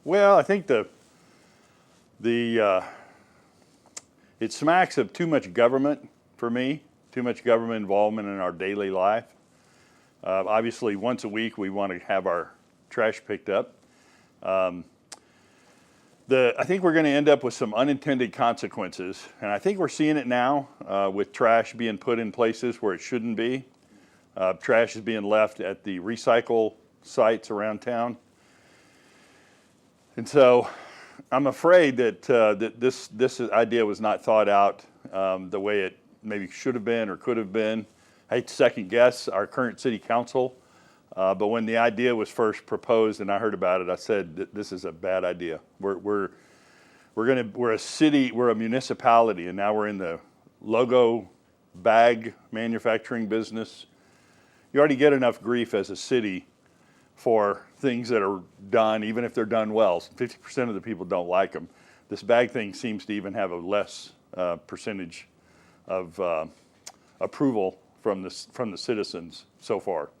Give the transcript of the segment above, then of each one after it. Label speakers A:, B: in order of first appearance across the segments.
A: Well, I think the it smacks of too much government for me, too much government involvement in our daily life. Obviously, once a week we want to have our trash picked up. I think we're going to end up with some unintended consequences, and I think we're seeing it now with trash being put in places where it shouldn't be. Trash is being left at the recycle sites around town. And so I'm afraid that, this idea was not thought out the way it maybe should have been or could have been. I hate to second guess our current city council, but when the idea was first proposed and I heard about it, I said, this is a bad idea. We're a city, we're a municipality, and now we're in the logo bag manufacturing business. You already get enough grief as a city for things that are done, even if they're done well. 50% of the people don't like them. This bag thing seems to even have a less percentage of approval from the citizens so far.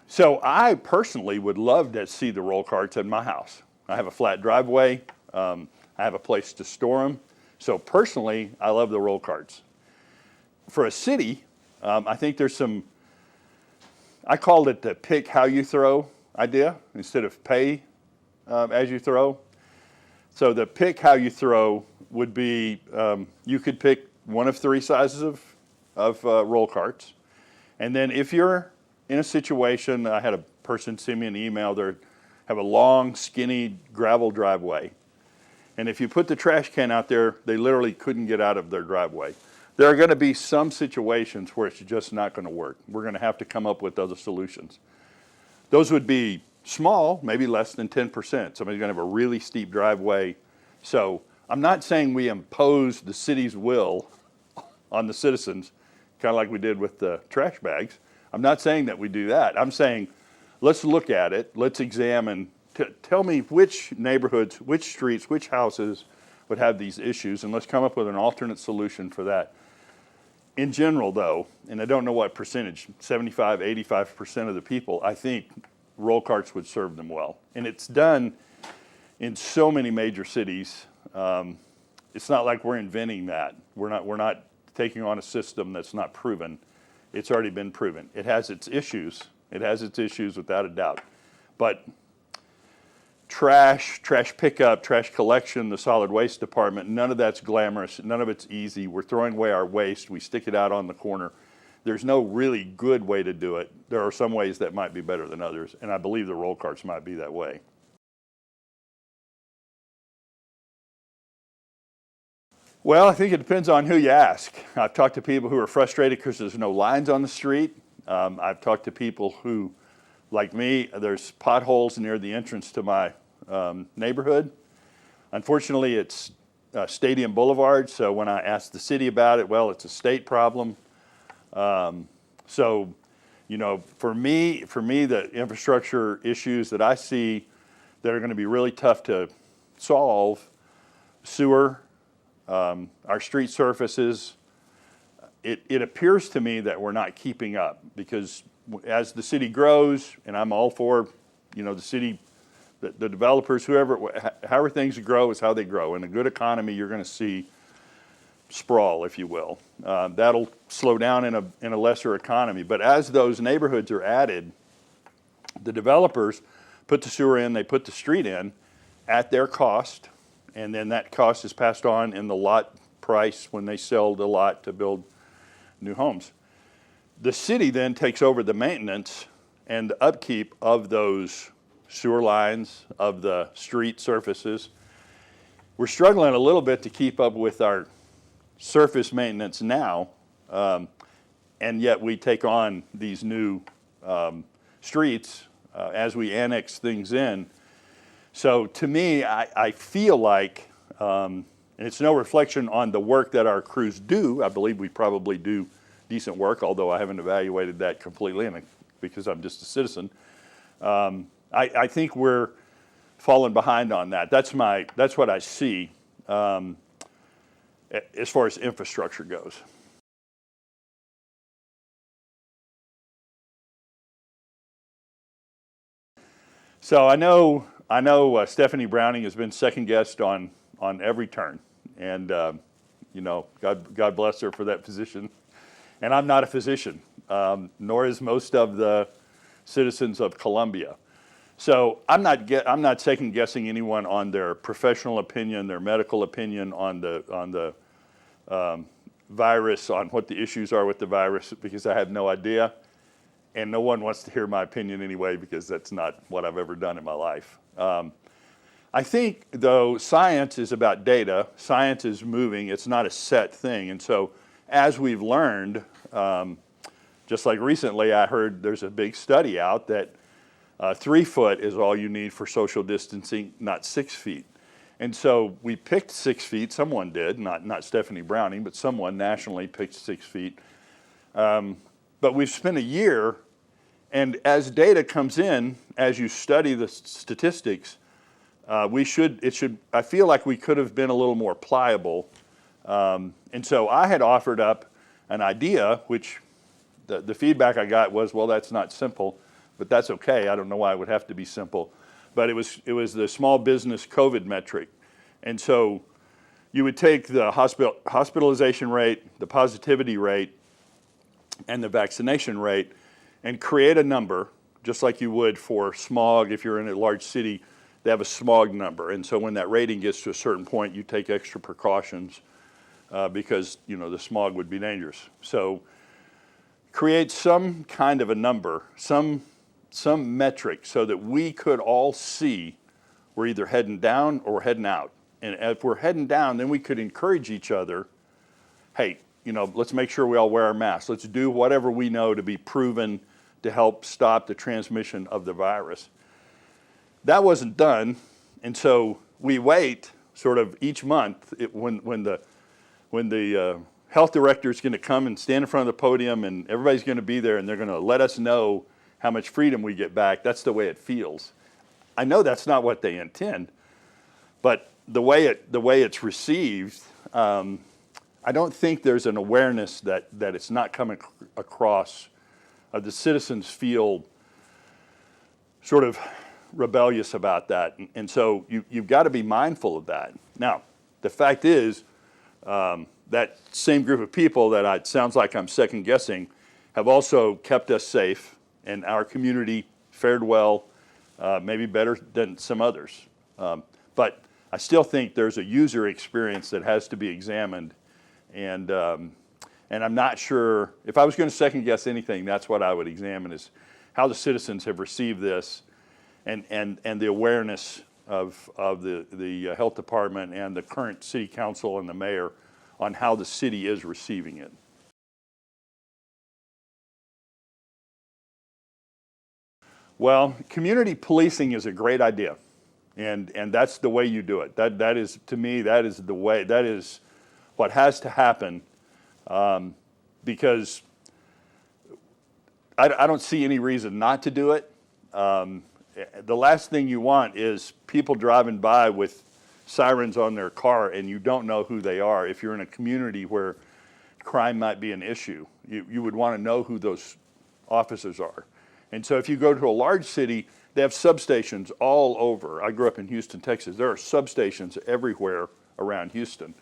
A: So I personally would love to see the roll carts at my house. I have a flat driveway. I have a place to store them. So personally, I love the roll carts. For a city, I think there's some, I called it the pick how you throw idea instead of pay as you throw. So the pick how you throw would be, you could pick one of three sizes of roll carts. And then if you're in a situation, I had a person send me an email, they have a long, skinny gravel driveway. And if you put the trash can out there, they literally couldn't get out of their driveway. There are going to be some situations where it's just not going to work. We're going to have to come up with other solutions. Those would be small, maybe less than 10%. Somebody's going to have a really steep driveway. So I'm not saying we impose the city's will on the citizens, kind of like we did with the trash bags. I'm not saying that we do that. I'm saying let's look at it. Let's examine. Tell me which neighborhoods, which streets, which houses would have these issues, and let's come up with an alternate solution for that. In general, though, and I don't know what percentage, 75, 85% of the people, I think roll carts would serve them well. And it's done in so many major cities. It's not like we're inventing that. We're not taking on a system that's not proven. It's already been proven. It has its issues. It has its issues without a doubt. But trash pickup, trash collection, the solid waste department, none of that's glamorous, none of it's easy. We're throwing away our waste, we stick it out on the corner. There's no really good way to do it. There are some ways that might be better than others, and I believe the roll carts might be that way. Well, I think it depends on who you ask. I've talked to people who are frustrated because there's no lines on the street. I've talked to people who, like me, there's potholes near the entrance to my neighborhood. Unfortunately, it's Stadium Boulevard, so when I asked the city about it, well, it's a state problem. So, you know, for me, the infrastructure issues that I see that are going to be really tough to solve, sewer, our street surfaces, it appears to me that we're not keeping up because as the city grows, and I'm all for, you know, the city, the developers, however things grow is how they grow. In a good economy, you're going to see sprawl, if you will. That'll slow down in a lesser economy. But as those neighborhoods are added, the developers put the sewer in, they put the street in at their cost, and then that cost is passed on in the lot price when they sell the lot to build new homes. The city then takes over the maintenance and the upkeep of those sewer lines, of the street surfaces. We're struggling a little bit to keep up with our surface maintenance now, and yet we take on these new streets as we annex things in. So to me, I feel like, and it's no reflection on the work that our crews do. I believe we probably do decent work, although I haven't evaluated that completely because I'm just a citizen. I think we're falling behind on that. That's what I see as far as infrastructure goes. So I know Stephanie Browning has been second guessed on every turn, and God bless her for that position. And I'm not a physician, nor is most of the citizens of Columbia. So I'm not second guessing anyone on their professional opinion, their medical opinion on the virus, on what the issues are with the virus, because I have no idea. And no one wants to hear my opinion anyway, because that's not what I've ever done in my life. I think, though, science is about data. Science is moving. It's not a set thing. And so as we've learned, just like recently I heard there's a big study out that 3 foot is all you need for social distancing, not 6 feet. And so we picked 6 feet. Someone did, not Stephanie Browning, but someone nationally picked 6 feet. But we've spent a year, and as data comes in, as you study the statistics, I feel like we could have been a little more pliable. And so I had offered up an idea, which the feedback I got was, well, that's not simple, but that's okay. I don't know why it would have to be simple. But it was the small business COVID metric. And so you would take the hospitalization rate, the positivity rate, and the vaccination rate, and create a number, just like you would for smog. If you're in a large city, they have a smog number. And so when that rating gets to a certain point, you take extra precautions because the smog would be dangerous. So create some kind of a number, some metric, so that we could all see we're either heading down or we're heading out. And if we're heading down, then we could encourage each other, hey, let's make sure we all wear our masks. Let's do whatever we know to be proven to help stop the transmission of the virus. That wasn't done, and so we wait sort of each month when the health director is going to come and stand in front of the podium, and everybody's going to be there, and they're going to let us know how much freedom we get back. That's the way it feels. I know that's not what they intend, but the way it's received, I don't think there's an awareness that it's not coming across. The citizens feel sort of rebellious about that, and so you've got to be mindful of that. Now, the fact is, that same group of people that it sounds like I'm second guessing have also kept us safe, and our community fared well, maybe better than some others. But I still think there's a user experience that has to be examined, and I'm not sure, if I was going to second guess anything, that's what I would examine, is how the citizens have received this, and the awareness of the health department and the current city council and the mayor on how the city is receiving it. Well, community policing is a great idea, and that's the way you do it. That is, to me, that is the way. That is what has to happen, because I don't see any reason not to do it. The last thing you want is people driving by with sirens on their car and you don't know who they are. If you're in a community where crime might be an issue, you would want to know who those officers are. And so if you go to a large city, they have substations all over. I grew up in Houston, Texas. There are substations everywhere around Houston.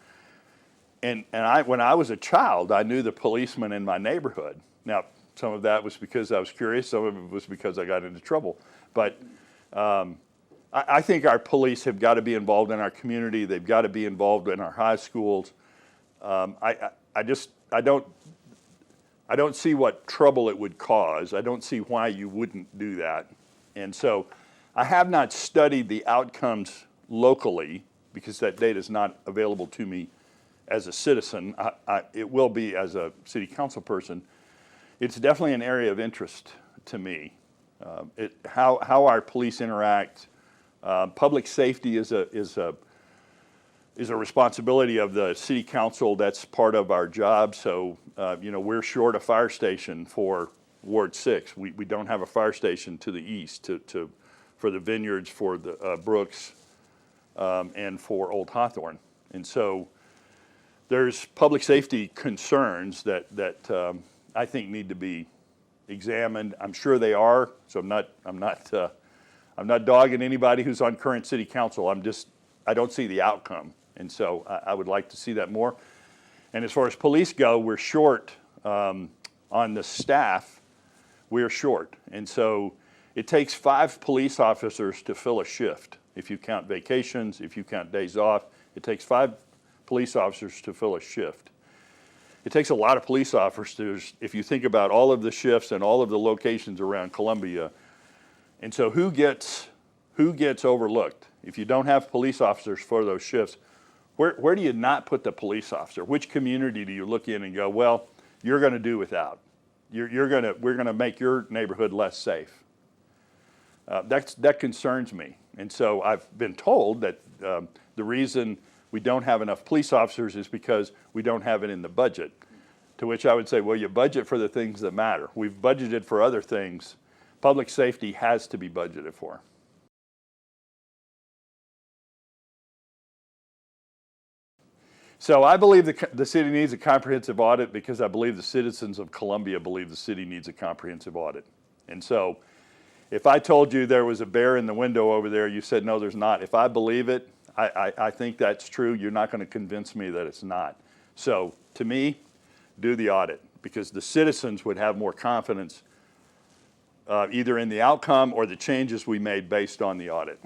A: And when I was a child, I knew the policemen in my neighborhood. Now, some of that was because I was curious. Some of it was because I got into trouble. But I think our police have got to be involved in our community. They've got to be involved in our high schools. I don't see what trouble it would cause. I don't see why you wouldn't do that. And so I have not studied the outcomes locally because that data is not available to me as a citizen. It will be as a city council person. It's definitely an area of interest to me. How our police interact. Public safety is a responsibility of the city council. That's part of our job. So we're short a fire station for Ward 6. We don't have a fire station to the east for the Vineyards, for the Brooks, and for Old Hawthorne. And so there's public safety concerns that I think need to be examined. I'm sure they are. So I'm I'm not dogging anybody who's on current city council. I don't see the outcome. And so I would like to see that more. And as far as police go, we're short on the staff. We're short. And so it takes 5 police officers to fill a shift. If you count vacations, if you count days off, it takes 5 police officers to fill a shift. It takes a lot of police officers if you think about all of the shifts and all of the locations around Columbia. And so who gets overlooked? If you don't have police officers for those shifts, where do you not put the police officer? Which community do you look in and go, well, you're going to do without? We're going to make your neighborhood less safe. That concerns me. And so I've been told that the reason we don't have enough police officers is because we don't have it in the budget. To which I would say, well, you budget for the things that matter. We've budgeted for other things. Public safety has to be budgeted for. So I believe the city needs a comprehensive audit because I believe the citizens of Columbia believe the city needs a comprehensive audit. And so if I told you there was a bear in the window over there, you said, no, there's not. If I believe it, I think that's true. You're not going to convince me that it's not. So to me, do the audit because the citizens would have more confidence either in the outcome or the changes we made based on the audit.